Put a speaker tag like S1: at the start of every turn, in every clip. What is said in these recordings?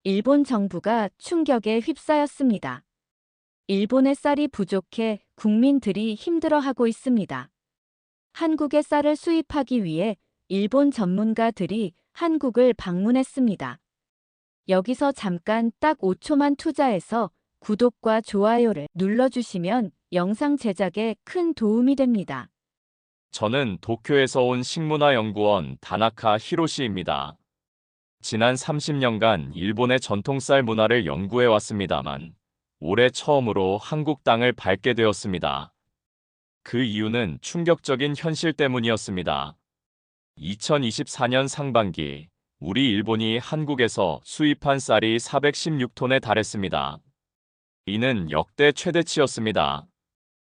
S1: 일본 정부가 충격에 휩싸였습니다. 일본의 쌀이 부족해 국민들이 힘들어하고 있습니다. 한국의 쌀을 수입하기 위해 일본 전문가들이 한국을 방문했습니다. 여기서 잠깐 딱 5초만 투자해서 구독과 좋아요를 눌러주시면 영상 제작에 큰 도움이 됩니다.
S2: 저는 도쿄에서 온 식문화연구원 다나카 히로시입니다. 지난 30년간 일본의 전통쌀 문화를 연구해 왔습니다만 올해 처음으로 한국 땅을 밟게 되었습니다. 그 이유는 충격적인 현실 때문이었습니다. 2024년 상반기 우리 일본이 한국에서 수입한 쌀이 416톤에 달했습니다. 이는 역대 최대치였습니다.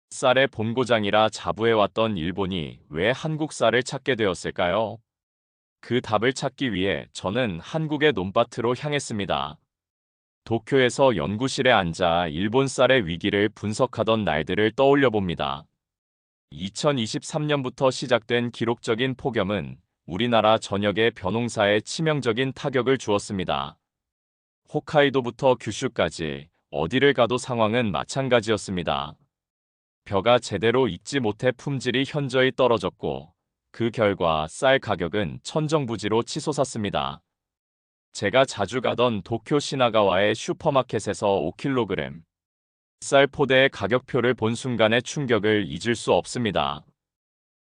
S2: 쌀의 본고장이라 자부해왔던 일본이 왜 한국 쌀을 찾게 되었을까요? 그 답을 찾기 위해 저는 한국의 논밭으로 향했습니다. 도쿄에서 연구실에 앉아 일본 쌀의 위기를 분석하던 날들을 떠올려 봅니다. 2023년부터 시작된 기록적인 폭염은 우리나라 전역의 벼농사에 치명적인 타격을 주었습니다. 홋카이도부터 규슈까지 어디를 가도 상황은 마찬가지였습니다. 벼가 제대로 익지 못해 품질이 현저히 떨어졌고 그 결과 쌀 가격은 천정부지로 치솟았습니다. 제가 자주 가던 도쿄 시나가와의 슈퍼마켓에서 5kg 쌀 포대의 가격표를 본 순간의 충격을 잊을 수 없습니다.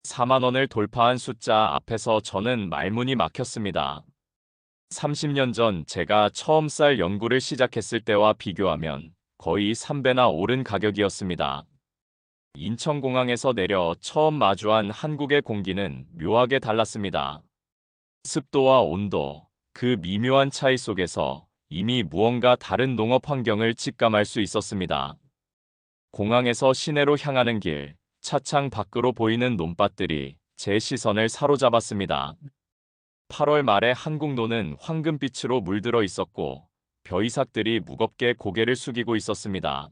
S2: 4만 원을 돌파한 숫자 앞에서 저는 말문이 막혔습니다. 30년 전 제가 처음 쌀 연구를 시작했을 때와 비교하면 거의 3배나 오른 가격이었습니다. 인천공항에서 내려 처음 마주한 한국의 공기는 묘하게 달랐습니다. 습도와 온도, 그 미묘한 차이 속에서 이미 무언가 다른 농업 환경을 직감할 수 있었습니다. 공항에서 시내로 향하는 길, 차창 밖으로 보이는 논밭들이 제 시선을 사로잡았습니다. 8월 말에 한국노는 황금빛으로 물들어 있었고 벼이삭들이 무겁게 고개를 숙이고 있었습니다.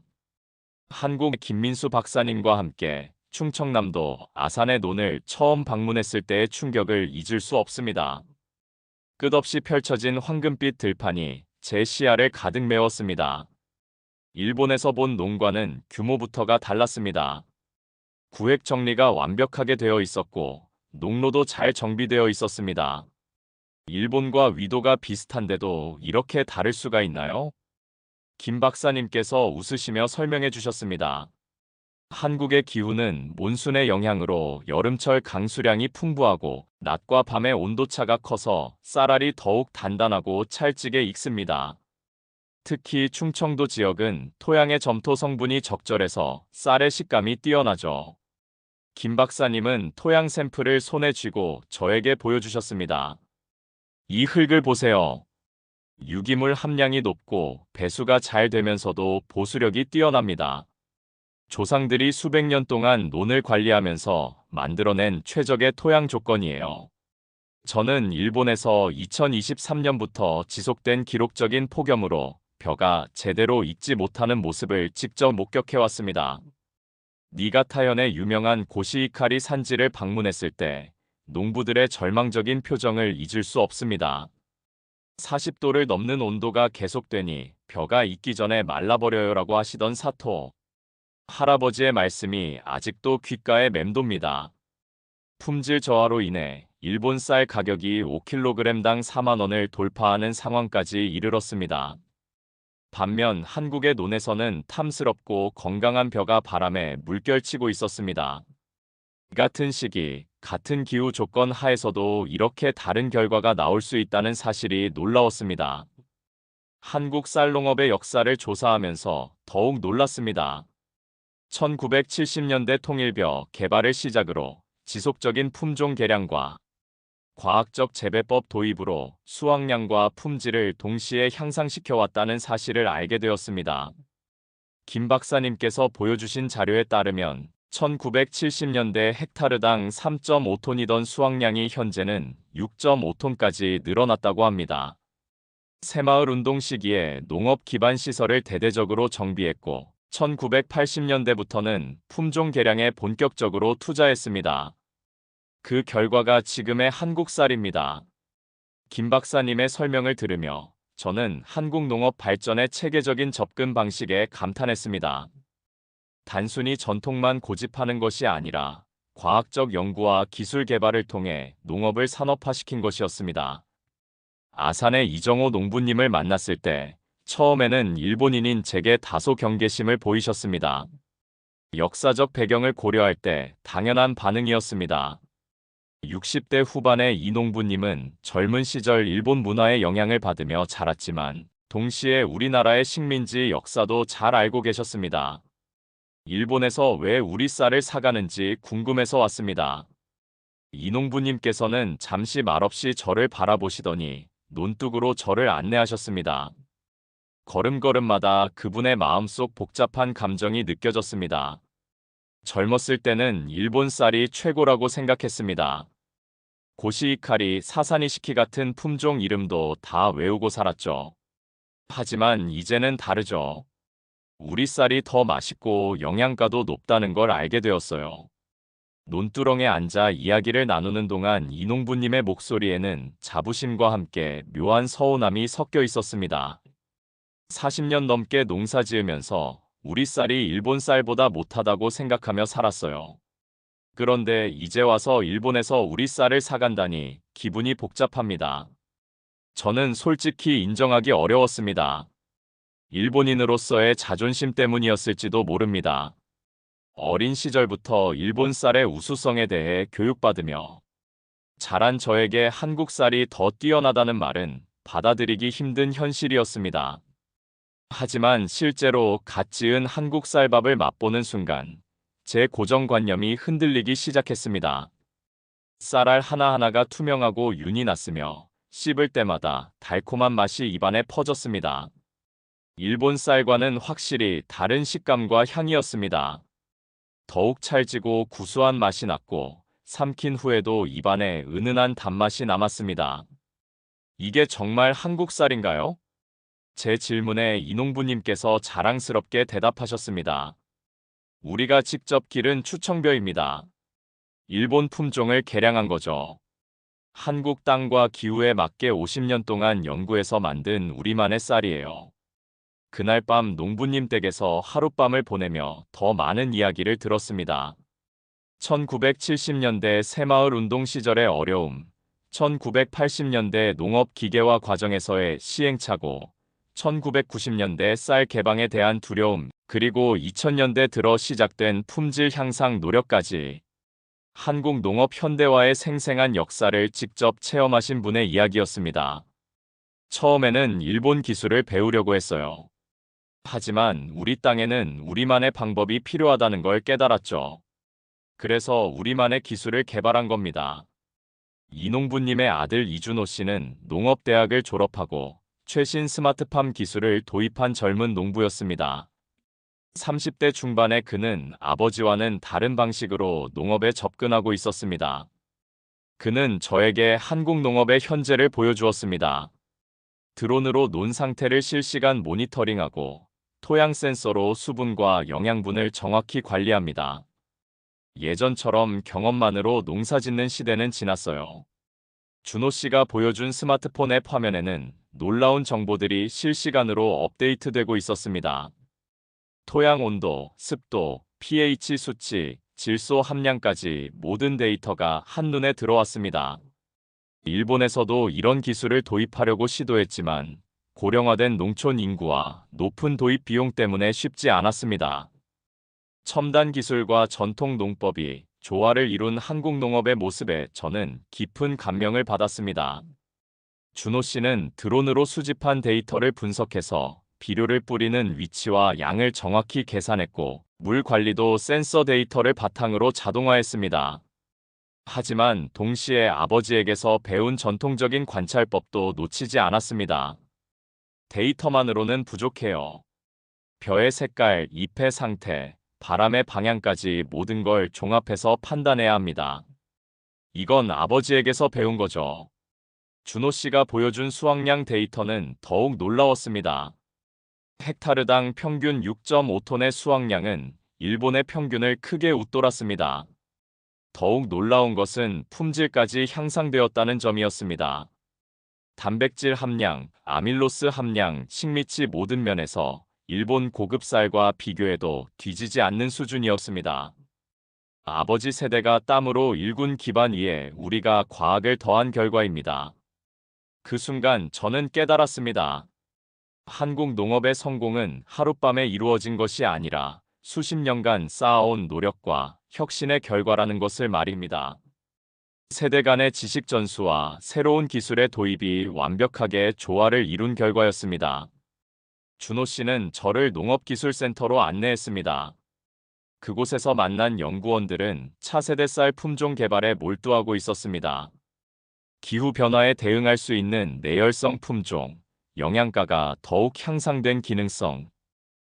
S2: 한국 김민수 박사님과 함께 충청남도 아산의 논을 처음 방문했을 때의 충격을 잊을 수 없습니다. 끝없이 펼쳐진 황금빛 들판이 제 시야를 가득 메웠습니다. 일본에서 본 농과는 규모부터가 달랐습니다. 구획 정리가 완벽하게 되어 있었고 농로도 잘 정비되어 있었습니다. 일본과 위도가 비슷한데도 이렇게 다를 수가 있나요? 김 박사님께서 웃으시며 설명해 주셨습니다. 한국의 기후는 몬순의 영향으로 여름철 강수량이 풍부하고 낮과 밤의 온도차가 커서 쌀알이 더욱 단단하고 찰지게 익습니다. 특히 충청도 지역은 토양의 점토 성분이 적절해서 쌀의 식감이 뛰어나죠. 김 박사님은 토양 샘플을 손에 쥐고 저에게 보여주셨습니다. 이 흙을 보세요. 유기물 함량이 높고 배수가 잘 되면서도 보수력이 뛰어납니다. 조상들이 수백 년 동안 논을 관리하면서 만들어낸 최적의 토양 조건이에요. 저는 일본에서 2023년부터 지속된 기록적인 폭염으로 벼가 제대로 익지 못하는 모습을 직접 목격해왔습니다. 니가타현의 유명한 고시이카리 산지를 방문했을 때 농부들의 절망적인 표정을 잊을 수 없습니다. 40도를 넘는 온도가 계속되니 벼가 익기 전에 말라버려요라고 하시던 사토 할아버지의 말씀이 아직도 귓가에 맴돕니다. 품질 저하로 인해 일본 쌀 가격이 5kg당 4만 원을 돌파하는 상황까지 이르렀습니다. 반면 한국의 논에서는 탐스럽고 건강한 벼가 바람에 물결치고 있었습니다. 같은 시기, 같은 기후 조건 하에서도 이렇게 다른 결과가 나올 수 있다는 사실이 놀라웠습니다. 한국 쌀농업의 역사를 조사하면서 더욱 놀랐습니다. 1970년대 통일벼 개발을 시작으로 지속적인 품종 개량과 과학적 재배법 도입으로 수확량과 품질을 동시에 향상시켜 왔다는 사실을 알게 되었습니다. 김 박사님께서 보여주신 자료에 따르면 1970년대 헥타르당 3.5톤이던 수확량이 현재는 6.5톤까지 늘어났다고 합니다. 새마을 운동 시기에 농업 기반 시설을 대대적으로 정비했고 1980년대부터는 품종 개량에 본격적으로 투자했습니다. 그 결과가 지금의 한국 쌀입니다. 김 박사님의 설명을 들으며 저는 한국 농업 발전의 체계적인 접근 방식에 감탄했습니다. 단순히 전통만 고집하는 것이 아니라 과학적 연구와 기술 개발을 통해 농업을 산업화시킨 것이었습니다. 아산의 이정호 농부님을 만났을 때 처음에는 일본인인 제게 다소 경계심을 보이셨습니다. 역사적 배경을 고려할 때 당연한 반응이었습니다. 60대 후반의 이 농부님은 젊은 시절 일본 문화의 영향을 받으며 자랐지만 동시에 우리나라의 식민지 역사도 잘 알고 계셨습니다. 일본에서 왜 우리 쌀을 사가는지 궁금해서 왔습니다. 이 농부님께서는 잠시 말없이 저를 바라보시더니 논뚝으로 저를 안내하셨습니다. 걸음걸음마다 그분의 마음속 복잡한 감정이 느껴졌습니다. 젊었을 때는 일본 쌀이 최고라고 생각했습니다. 고시이카리, 사사니시키 같은 품종 이름도 다 외우고 살았죠. 하지만 이제는 다르죠. 우리 쌀이 더 맛있고 영양가도 높다는 걸 알게 되었어요. 논두렁에 앉아 이야기를 나누는 동안 이농부님의 목소리에는 자부심과 함께 묘한 서운함이 섞여 있었습니다. 40년 넘게 농사 지으면서 우리 쌀이 일본 쌀보다 못하다고 생각하며 살았어요. 그런데 이제 와서 일본에서 우리 쌀을 사간다니 기분이 복잡합니다. 저는 솔직히 인정하기 어려웠습니다. 일본인으로서의 자존심 때문이었을지도 모릅니다. 어린 시절부터 일본 쌀의 우수성에 대해 교육받으며 자란 저에게 한국 쌀이 더 뛰어나다는 말은 받아들이기 힘든 현실이었습니다. 하지만 실제로 갓 지은 한국 쌀밥을 맛보는 순간 제 고정관념이 흔들리기 시작했습니다. 쌀알 하나하나가 투명하고 윤이 났으며 씹을 때마다 달콤한 맛이 입안에 퍼졌습니다. 일본 쌀과는 확실히 다른 식감과 향이었습니다. 더욱 찰지고 구수한 맛이 났고 삼킨 후에도 입안에 은은한 단맛이 남았습니다. 이게 정말 한국 쌀인가요? 제 질문에 이농부님께서 자랑스럽게 대답하셨습니다. 우리가 직접 기른 추청벼입니다. 일본 품종을 개량한 거죠. 한국 땅과 기후에 맞게 50년 동안 연구해서 만든 우리만의 쌀이에요. 그날 밤 농부님 댁에서 하룻밤을 보내며 더 많은 이야기를 들었습니다. 1970년대 새마을 운동 시절의 어려움, 1980년대 농업 기계화 과정에서의 시행착오, 1990년대 쌀 개방에 대한 두려움, 그리고 2000년대 들어 시작된 품질 향상 노력까지 한국 농업 현대화의 생생한 역사를 직접 체험하신 분의 이야기였습니다. 처음에는 일본 기술을 배우려고 했어요. 하지만 우리 땅에는 우리만의 방법이 필요하다는 걸 깨달았죠. 그래서 우리만의 기술을 개발한 겁니다. 이농부님의 아들 이준호 씨는 농업대학을 졸업하고 최신 스마트팜 기술을 도입한 젊은 농부였습니다. 30대 중반의 그는 아버지와는 다른 방식으로 농업에 접근하고 있었습니다. 그는 저에게 한국 농업의 현재를 보여주었습니다. 드론으로 논 상태를 실시간 모니터링하고 토양 센서로 수분과 영양분을 정확히 관리합니다. 예전처럼 경험만으로 농사 짓는 시대는 지났어요. 준호 씨가 보여준 스마트폰 앱 화면에는 놀라운 정보들이 실시간으로 업데이트되고 있었습니다. 토양 온도, 습도, pH 수치, 질소 함량까지 모든 데이터가 한눈에 들어왔습니다. 일본에서도 이런 기술을 도입하려고 시도했지만 고령화된 농촌 인구와 높은 도입 비용 때문에 쉽지 않았습니다. 첨단 기술과 전통 농법이 조화를 이룬 한국 농업의 모습에 저는 깊은 감명을 받았습니다. 준호 씨는 드론으로 수집한 데이터를 분석해서 비료를 뿌리는 위치와 양을 정확히 계산했고 물 관리도 센서 데이터를 바탕으로 자동화했습니다. 하지만 동시에 아버지에게서 배운 전통적인 관찰법도 놓치지 않았습니다. 데이터만으로는 부족해요. 벼의 색깔, 잎의 상태, 바람의 방향까지 모든 걸 종합해서 판단해야 합니다. 이건 아버지에게서 배운 거죠. 준호 씨가 보여준 수확량 데이터는 더욱 놀라웠습니다. 헥타르당 평균 6.5톤의 수확량은 일본의 평균을 크게 웃돌았습니다. 더욱 놀라운 것은 품질까지 향상되었다는 점이었습니다. 단백질 함량, 아밀로스 함량, 식미치 모든 면에서 일본 고급 쌀과 비교해도 뒤지지 않는 수준이었습니다. 아버지 세대가 땀으로 일군 기반 위에 우리가 과학을 더한 결과입니다. 그 순간 저는 깨달았습니다. 한국 농업의 성공은 하룻밤에 이루어진 것이 아니라 수십 년간 쌓아온 노력과 혁신의 결과라는 것을 말입니다. 세대 간의 지식 전수와 새로운 기술의 도입이 완벽하게 조화를 이룬 결과였습니다. 준호 씨는 저를 농업기술센터로 안내했습니다. 그곳에서 만난 연구원들은 차세대 쌀 품종 개발에 몰두하고 있었습니다. 기후 변화에 대응할 수 있는 내열성 품종, 영양가가 더욱 향상된 기능성,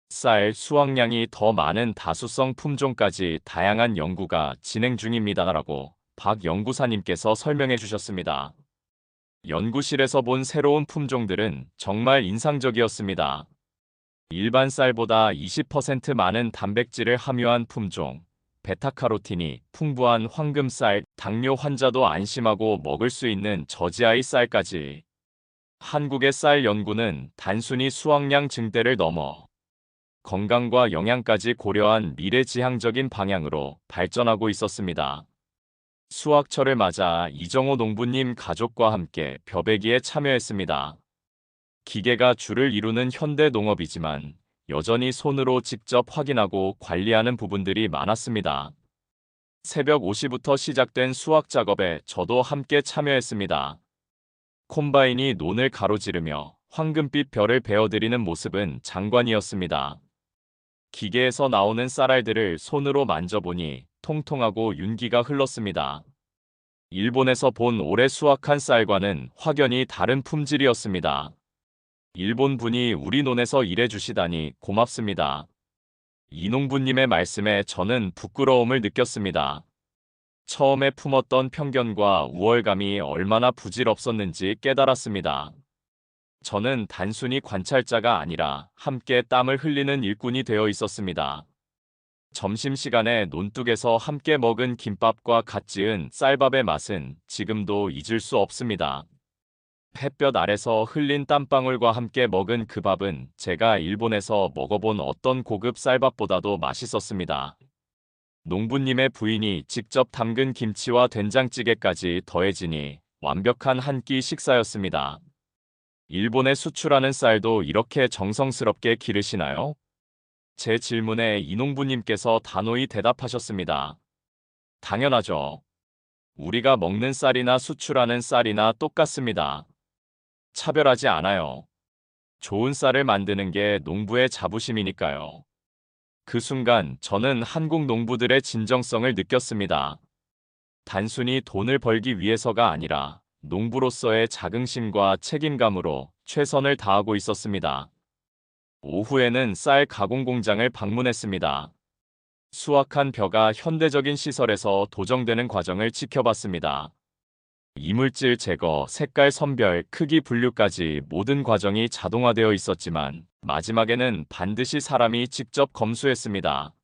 S2: 쌀 수확량이 더 많은 다수성 품종까지 다양한 연구가 진행 중입니다라고 박 연구사님께서 설명해 주셨습니다. 연구실에서 본 새로운 품종들은 정말 인상적이었습니다. 일반 쌀보다 20% 많은 단백질을 함유한 품종, 베타카로틴이 풍부한 황금쌀, 당뇨 환자도 안심하고 먹을 수 있는 저지아이 쌀까지. 한국의 쌀 연구는 단순히 수확량 증대를 넘어 건강과 영양까지 고려한 미래지향적인 방향으로 발전하고 있었습니다. 수확철을 맞아 이정호 농부님 가족과 함께 벼베기에 참여했습니다. 기계가 주를 이루는 현대 농업이지만 여전히 손으로 직접 확인하고 관리하는 부분들이 많았습니다. 새벽 5시부터 시작된 수확 작업에 저도 함께 참여했습니다. 콤바인이 논을 가로지르며 황금빛 벼를 베어들이는 모습은 장관이었습니다. 기계에서 나오는 쌀알들을 손으로 만져보니 통통하고 윤기가 흘렀습니다. 일본에서 본 올해 수확한 쌀과는 확연히 다른 품질이었습니다. 일본 분이 우리 논에서 일해주시다니 고맙습니다. 이 농부님의 말씀에 저는 부끄러움을 느꼈습니다. 처음에 품었던 편견과 우월감이 얼마나 부질없었는지 깨달았습니다. 저는 단순히 관찰자가 아니라 함께 땀을 흘리는 일꾼이 되어 있었습니다. 점심시간에 논둑에서 함께 먹은 김밥과 갓 지은 쌀밥의 맛은 지금도 잊을 수 없습니다. 햇볕 아래서 흘린 땀방울과 함께 먹은 그 밥은 제가 일본에서 먹어본 어떤 고급 쌀밥보다도 맛있었습니다. 농부님의 부인이 직접 담근 김치와 된장찌개까지 더해지니 완벽한 한 끼 식사였습니다. 일본에 수출하는 쌀도 이렇게 정성스럽게 기르시나요? 제 질문에 이 농부님께서 단호히 대답하셨습니다. 당연하죠. 우리가 먹는 쌀이나 수출하는 쌀이나 똑같습니다. 차별하지 않아요. 좋은 쌀을 만드는 게 농부의 자부심이니까요. 그 순간 저는 한국 농부들의 진정성을 느꼈습니다. 단순히 돈을 벌기 위해서가 아니라 농부로서의 자긍심과 책임감으로 최선을 다하고 있었습니다. 오후에는 쌀 가공 공장을 방문했습니다. 수확한 벼가 현대적인 시설에서 도정되는 과정을 지켜봤습니다. 이물질 제거, 색깔 선별, 크기 분류까지 모든 과정이 자동화되어 있었지만 마지막에는 반드시 사람이 직접 검수했습니다.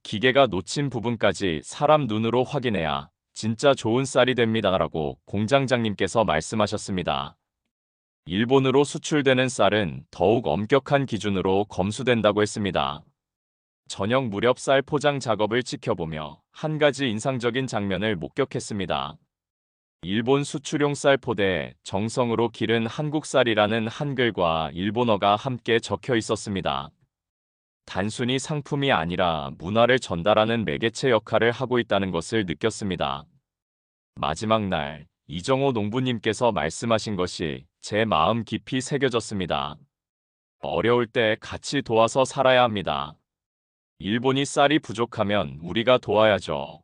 S2: 기계가 놓친 부분까지 사람 눈으로 확인해야 진짜 좋은 쌀이 됩니다라고 공장장님께서 말씀하셨습니다. 일본으로 수출되는 쌀은 더욱 엄격한 기준으로 검수된다고 했습니다. 저녁 무렵 쌀 포장 작업을 지켜보며 한 가지 인상적인 장면을 목격했습니다. 일본 수출용 쌀 포대에 정성으로 기른 한국 쌀이라는 한글과 일본어가 함께 적혀 있었습니다. 단순히 상품이 아니라 문화를 전달하는 매개체 역할을 하고 있다는 것을 느꼈습니다. 마지막 날, 이정호 농부님께서 말씀하신 것이 제 마음 깊이 새겨졌습니다. 어려울 때 같이 도와서 살아야 합니다. 일본이 쌀이 부족하면 우리가 도와야죠.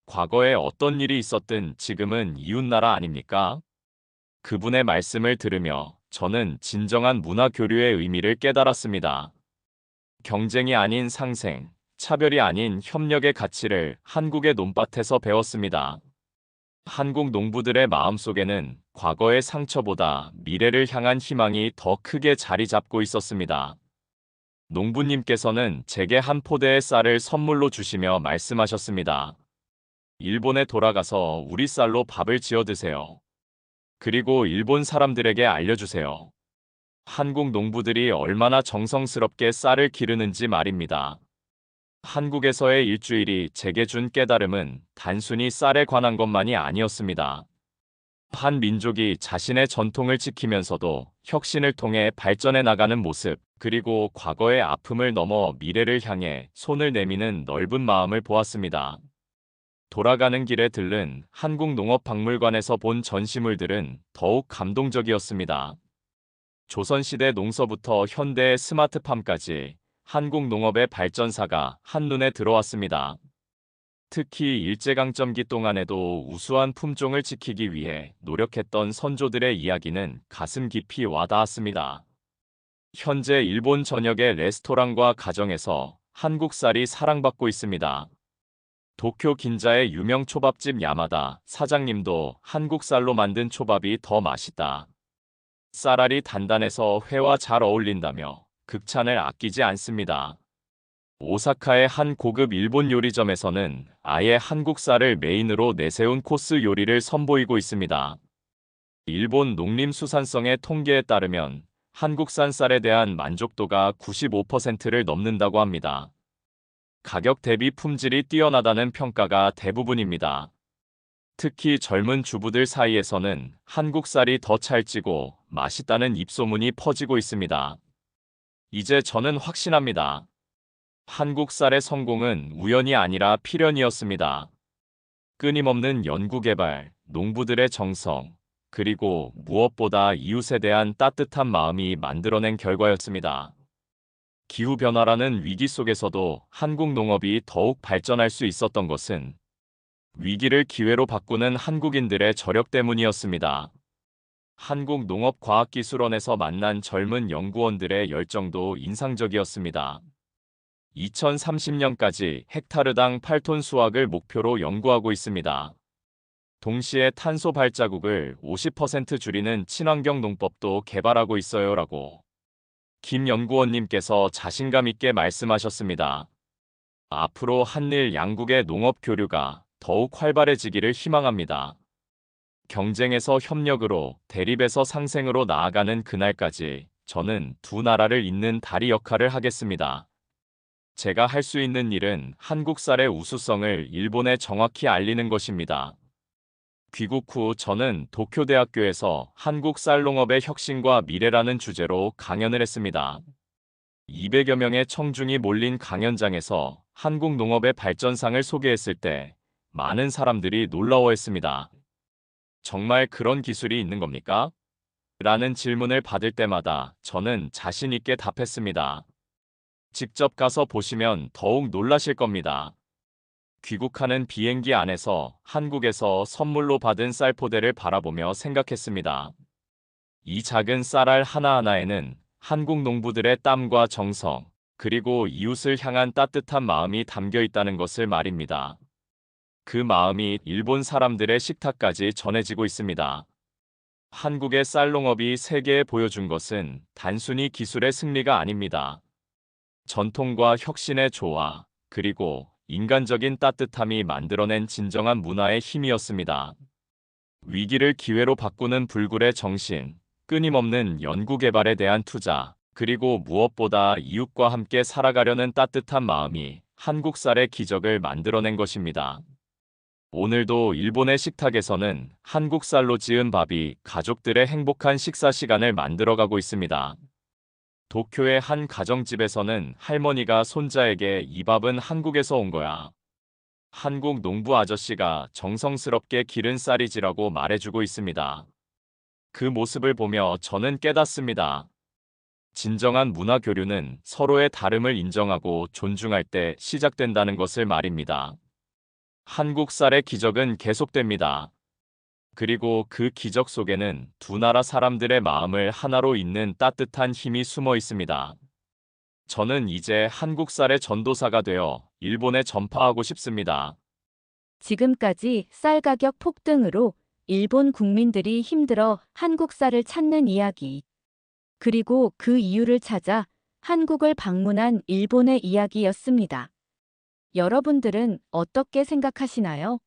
S2: 과거에 어떤 일이 있었든 지금은 이웃나라 아닙니까? 그분의 말씀을 들으며 저는 진정한 문화 교류의 의미를 깨달았습니다. 경쟁이 아닌 상생, 차별이 아닌 협력의 가치를 한국의 논밭에서 배웠습니다. 한국 농부들의 마음속에는 과거의 상처보다 미래를 향한 희망이 더 크게 자리 잡고 있었습니다. 농부님께서는 제게 한 포대의 쌀을 선물로 주시며 말씀하셨습니다. 일본에 돌아가서 우리 쌀로 밥을 지어 드세요. 그리고 일본 사람들에게 알려주세요. 한국 농부들이 얼마나 정성스럽게 쌀을 기르는지 말입니다. 한국에서의 일주일이 제게 준 깨달음은 단순히 쌀에 관한 것만이 아니었습니다. 한 민족이 자신의 전통을 지키면서도 혁신을 통해 발전해 나가는 모습, 그리고 과거의 아픔을 넘어 미래를 향해 손을 내미는 넓은 마음을 보았습니다. 돌아가는 길에 들른 한국농업박물관에서 본 전시물들은 더욱 감동적이었습니다. 조선시대 농서부터 현대의 스마트팜까지 한국 농업의 발전사가 한눈에 들어왔습니다. 특히 일제강점기 동안에도 우수한 품종을 지키기 위해 노력했던 선조들의 이야기는 가슴 깊이 와닿았습니다. 현재 일본 전역의 레스토랑과 가정에서 한국 쌀이 사랑받고 있습니다. 도쿄 긴자의 유명 초밥집 야마다 사장님도 한국 쌀로 만든 초밥이 더 맛있다. 쌀알이 단단해서 회와 잘 어울린다며 극찬을 아끼지 않습니다. 오사카의 한 고급 일본 요리점에서는 아예 한국 쌀을 메인으로 내세운 코스 요리를 선보이고 있습니다. 일본 농림수산성의 통계에 따르면 한국산 쌀에 대한 만족도가 95%를 넘는다고 합니다. 가격 대비 품질이 뛰어나다는 평가가 대부분입니다. 특히 젊은 주부들 사이에서는 한국 쌀이 더 찰지고 맛있다는 입소문이 퍼지고 있습니다. 이제 저는 확신합니다. 한국 쌀의 성공은 우연이 아니라 필연이었습니다. 끊임없는 연구개발, 농부들의 정성, 그리고 무엇보다 이웃에 대한 따뜻한 마음이 만들어낸 결과였습니다. 기후변화라는 위기 속에서도 한국 농업이 더욱 발전할 수 있었던 것은 위기를 기회로 바꾸는 한국인들의 저력 때문이었습니다. 한국농업과학기술원에서 만난 젊은 연구원들의 열정도 인상적이었습니다. 2030년까지 헥타르당 8톤 수확을 목표로 연구하고 있습니다. 동시에 탄소 발자국을 50% 줄이는 친환경 농법도 개발하고 있어요라고 김 연구원님께서 자신감 있게 말씀하셨습니다. 앞으로 한일 양국의 농업 교류가 더욱 활발해지기를 희망합니다. 경쟁에서 협력으로, 대립에서 상생으로 나아가는 그날까지 저는 두 나라를 잇는 다리 역할을 하겠습니다. 제가 할 수 있는 일은 한국 쌀의 우수성을 일본에 정확히 알리는 것입니다. 귀국 후 저는 도쿄대학교에서 한국 쌀농업의 혁신과 미래라는 주제로 강연을 했습니다. 200여 명의 청중이 몰린 강연장에서 한국 농업의 발전상을 소개했을 때 많은 사람들이 놀라워했습니다. 정말 그런 기술이 있는 겁니까? 라는 질문을 받을 때마다 저는 자신 있게 답했습니다. 직접 가서 보시면 더욱 놀라실 겁니다. 귀국하는 비행기 안에서 한국에서 선물로 받은 쌀포대를 바라보며 생각했습니다. 이 작은 쌀알 하나하나에는 한국 농부들의 땀과 정성, 그리고 이웃을 향한 따뜻한 마음이 담겨 있다는 것을 말입니다. 그 마음이 일본 사람들의 식탁까지 전해지고 있습니다. 한국의 쌀농업이 세계에 보여준 것은 단순히 기술의 승리가 아닙니다. 전통과 혁신의 조화, 그리고 인간적인 따뜻함이 만들어낸 진정한 문화의 힘이었습니다. 위기를 기회로 바꾸는 불굴의 정신, 끊임없는 연구개발에 대한 투자, 그리고 무엇보다 이웃과 함께 살아가려는 따뜻한 마음이 한국 쌀의 기적을 만들어낸 것입니다. 오늘도 일본의 식탁에서는 한국 쌀로 지은 밥이 가족들의 행복한 식사 시간을 만들어가고 있습니다. 도쿄의 한 가정집에서는 할머니가 손자에게 이 밥은 한국에서 온 거야. 한국 농부 아저씨가 정성스럽게 기른 쌀이지라고 말해주고 있습니다. 그 모습을 보며 저는 깨닫습니다. 진정한 문화 교류는 서로의 다름을 인정하고 존중할 때 시작된다는 것을 말입니다. 한국 쌀의 기적은 계속됩니다. 그리고 그 기적 속에는 두 나라 사람들의 마음을 하나로 잇는 따뜻한 힘이 숨어 있습니다. 저는 이제 한국 쌀의 전도사가 되어 일본에 전파하고 싶습니다.
S1: 지금까지 쌀 가격 폭등으로 일본 국민들이 힘들어 한국 쌀을 찾는 이야기, 그리고 그 이유를 찾아 한국을 방문한 일본의 이야기였습니다. 여러분들은 어떻게 생각하시나요?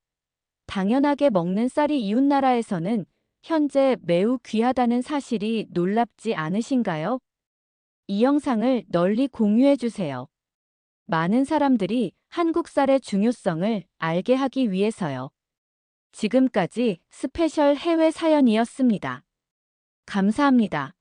S1: 당연하게 먹는 쌀이 이웃나라에서는 현재 매우 귀하다는 사실이 놀랍지 않으신가요? 이 영상을 널리 공유해 주세요. 많은 사람들이 한국 쌀의 중요성을 알게 하기 위해서요. 지금까지 스페셜 해외 사연이었습니다. 감사합니다.